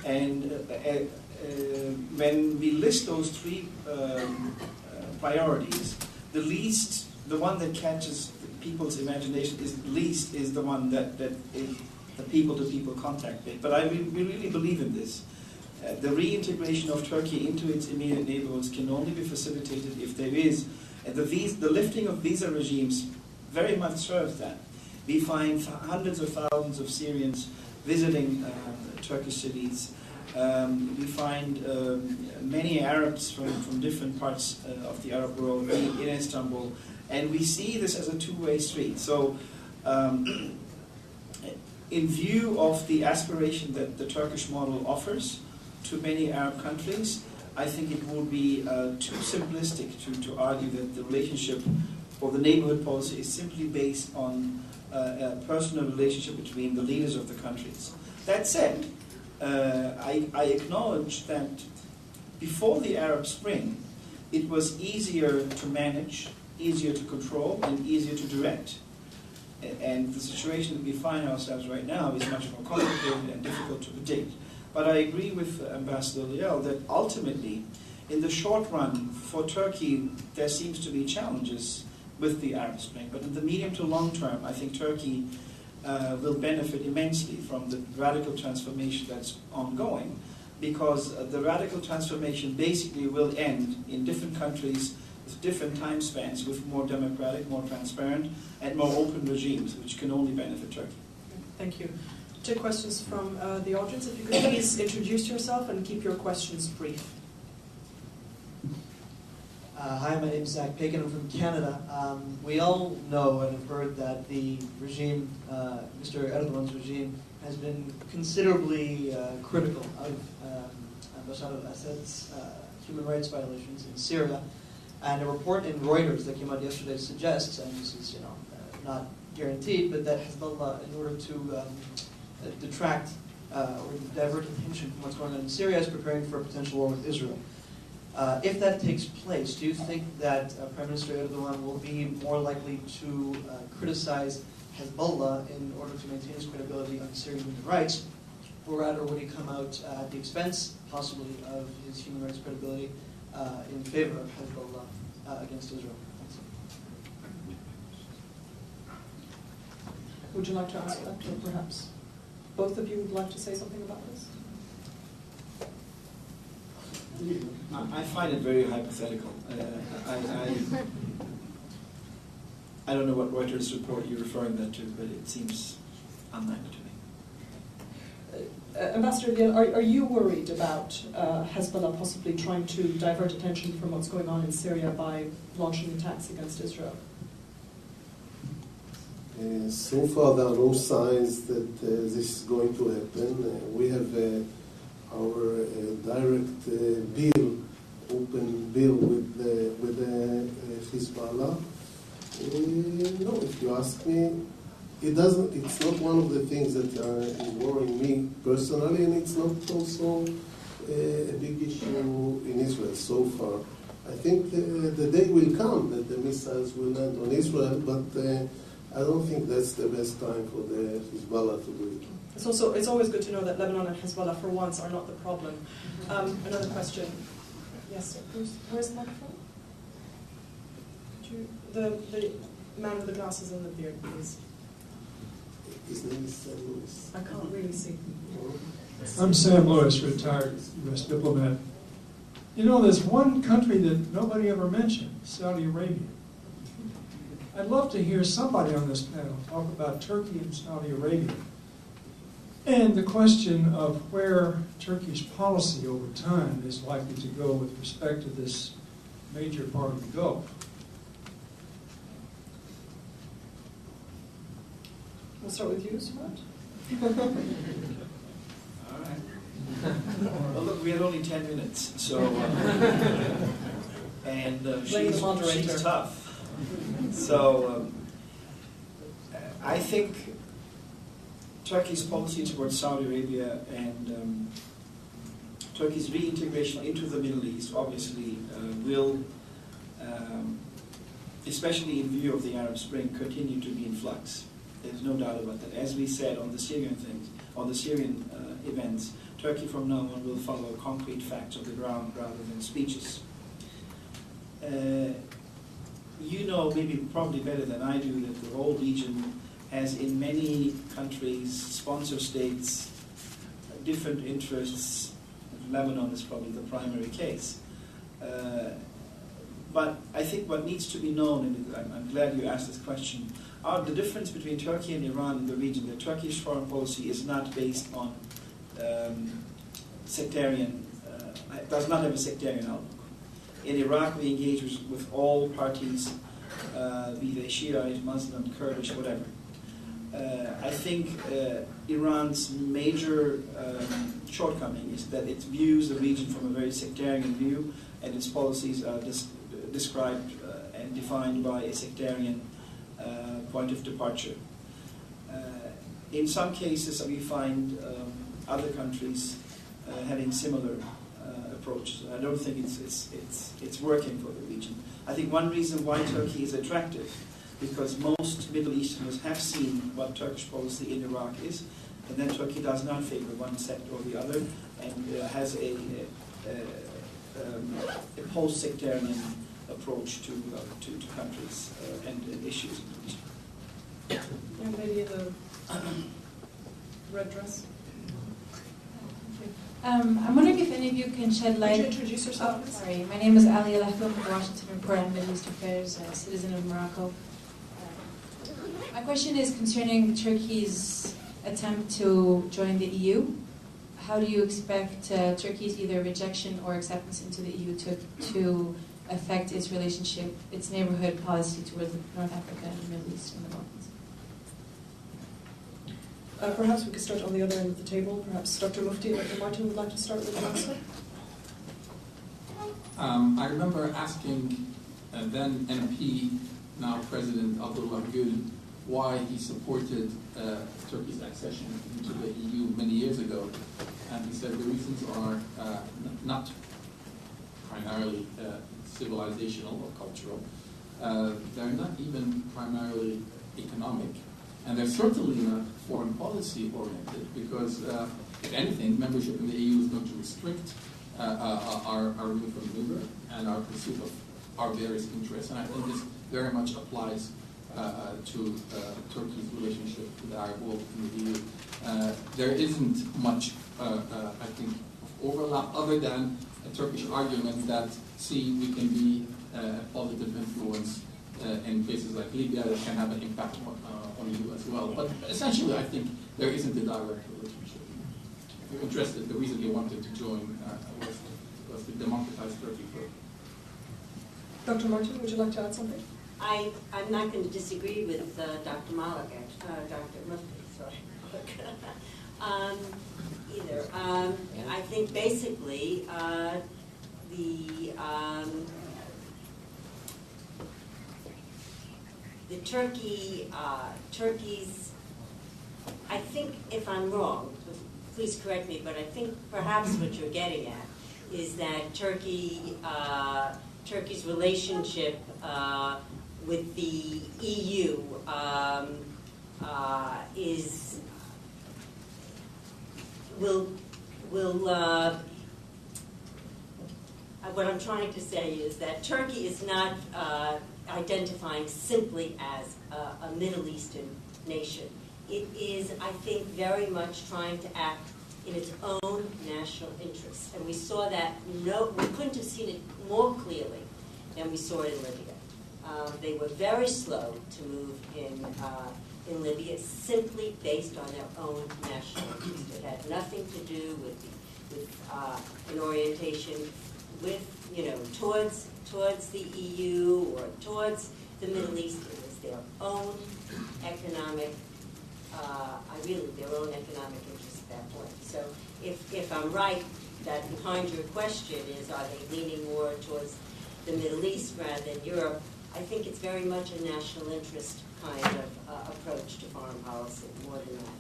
And when we list those three priorities, the one that catches people's imagination is the one that is the people-to-people contact bit. But we really believe in this. The reintegration of Turkey into its immediate neighborhoods can only be facilitated if there is, and the lifting of visa regimes very much serves that. We find hundreds of thousands of Syrians visiting Turkish cities. We find many Arabs from different parts of the Arab world in Istanbul, and we see this as a two-way street. So, in view of the aspiration that the Turkish model offers to many Arab countries, I think it would be too simplistic to argue that the relationship or the neighborhood policy is simply based on a personal relationship between the leaders of the countries. That said, I acknowledge that before the Arab Spring, it was easier to manage, easier to control, and easier to direct. And the situation that we find ourselves right now is much more complicated and difficult to predict. But I agree with Ambassador Liel that ultimately, in the short run, for Turkey, there seems to be challenges with the Arab Spring. But in the medium to long term, I think Turkey will benefit immensely from the radical transformation that's ongoing, because the radical transformation basically will end in different countries with different time spans, with more democratic, more transparent, and more open regimes, which can only benefit Turkey. Thank you. Take questions from the audience. If you could please introduce yourself and keep your questions brief. Hi, my name is Zach Pagan. I'm from Canada. We all know and have heard that the regime, Mr. Erdogan's regime, has been considerably critical of Bashar al-Assad's human rights violations in Syria. And a report in Reuters that came out yesterday suggests, and this is not guaranteed, but that Hezbollah, in order to detract or divert attention from what's going on in Syria, is preparing for a potential war with Israel. If that takes place, do you think that Prime Minister Erdogan will be more likely to criticize Hezbollah in order to maintain his credibility on Syrian human rights, or rather would he come out at the expense, possibly, of his human rights credibility in favor of Hezbollah against Israel? Would you like to answer that, or perhaps both of you would like to say something about this? I find it very hypothetical. I don't know what Reuters report you're referring that to, but it seems unlikely to me. Ambassador Liel, are you worried about Hezbollah possibly trying to divert attention from what's going on in Syria by launching attacks against Israel? So far, there are no signs that this is going to happen. We have our direct open bill with Hezbollah. No, if you ask me, it's not one of the things that is worrying me personally, and it's not also a big issue in Israel so far. I think the day will come that the missiles will land on Israel, but I don't think that's the best time for the Hezbollah to do it. It's always good to know that Lebanon and Hezbollah, for once, are not the problem. Another question. Yes, sir. Where's the microphone? The man with the glasses and the beard, please. His name is Sam Lewis. I can't really see. I'm Sam Lewis, retired U.S. diplomat. You know, there's one country that nobody ever mentioned, Saudi Arabia. I'd love to hear somebody on this panel talk about Turkey and Saudi Arabia, and the question of where Turkey's policy over time is likely to go with respect to this major part of the Gulf. We'll start with you, Suat. All right. Well, look, we had only 10 minutes, so and she's tough. So I think Turkey's policy towards Saudi Arabia and Turkey's reintegration into the Middle East obviously will, especially in view of the Arab Spring, continue to be in flux. There's no doubt about that. As we said on the Syrian events. Turkey from now on will follow concrete facts of the ground rather than speeches. You know, maybe probably better than I do, that the whole region has in many countries, sponsor states, different interests. Lebanon is probably the primary case. But I think what needs to be known, and I'm glad you asked this question, are the difference between Turkey and Iran in the region. The Turkish foreign policy is not based on sectarian, does not have a sectarian outlook. In Iraq, we engage with all parties, be they Shiite, Muslim, Kurdish, whatever. I think Iran's major shortcoming is that it views the region from a very sectarian view, and its policies are described and defined by a sectarian point of departure. In some cases, we find other countries having similar approaches. I don't think it's working for the region. I think one reason why Turkey is attractive, because most Middle Easterners have seen what Turkish policy in Iraq is, and then Turkey does not favor one sect or the other, and has a post-sectarian approach to countries and issues in the region. Young lady in the red dress. I'm wondering if any of you can shed light. Could you introduce yourself? Oh, sorry. My name is Liel from the Washington Report on Middle East Affairs, a citizen of Morocco. My question is concerning Turkey's attempt to join the EU. How do you expect Turkey's either rejection or acceptance into the EU to affect its relationship, its neighborhood policy towards North Africa and the Middle East and the Balkans? Perhaps we could start on the other end of the table. Perhaps Dr. Mufti or Dr. Martin would like to start with the answer. I remember asking then MP, now President Abdullah Gül, why he supported Turkey's accession into the EU many years ago. And he said the reasons are not primarily civilizational or cultural. They're not even primarily economic. And they're certainly not foreign policy oriented, because if anything, membership in the EU is going to restrict our room for maneuver and our pursuit of our various interests. And I think this very much applies to Turkey's relationship with the Arab world in the EU. There isn't much, I think, overlap other than a Turkish argument that, see, we can be a positive influence in places like Libya that can have an impact on you as well. But essentially, I think there isn't a direct relationship. If you're interested, the reason they wanted to join was to democratize Turkey further. Dr. Martin, would you like to add something? I'm not going to disagree with Dr. Malik, Dr. Mufti, sorry. Either. I think basically the Turkey's, I think if I'm wrong, please correct me, but I think perhaps what you're getting at is that Turkey's relationship with the EU what I'm trying to say is that Turkey is not identifying simply as a Middle Eastern nation. It is, I think, very much trying to act in its own national interests. And we saw that, we couldn't have seen it more clearly than we saw it in Libya. They were very slow to move in Libya simply based on their own national interests. It had nothing to do with an orientation towards the EU or towards the Middle East. It was their own economic, their own economic interests at that point. So if I'm right, that behind your question is, are they leaning more towards the Middle East rather than Europe? I think it's very much a national interest kind of approach to foreign policy, more than that.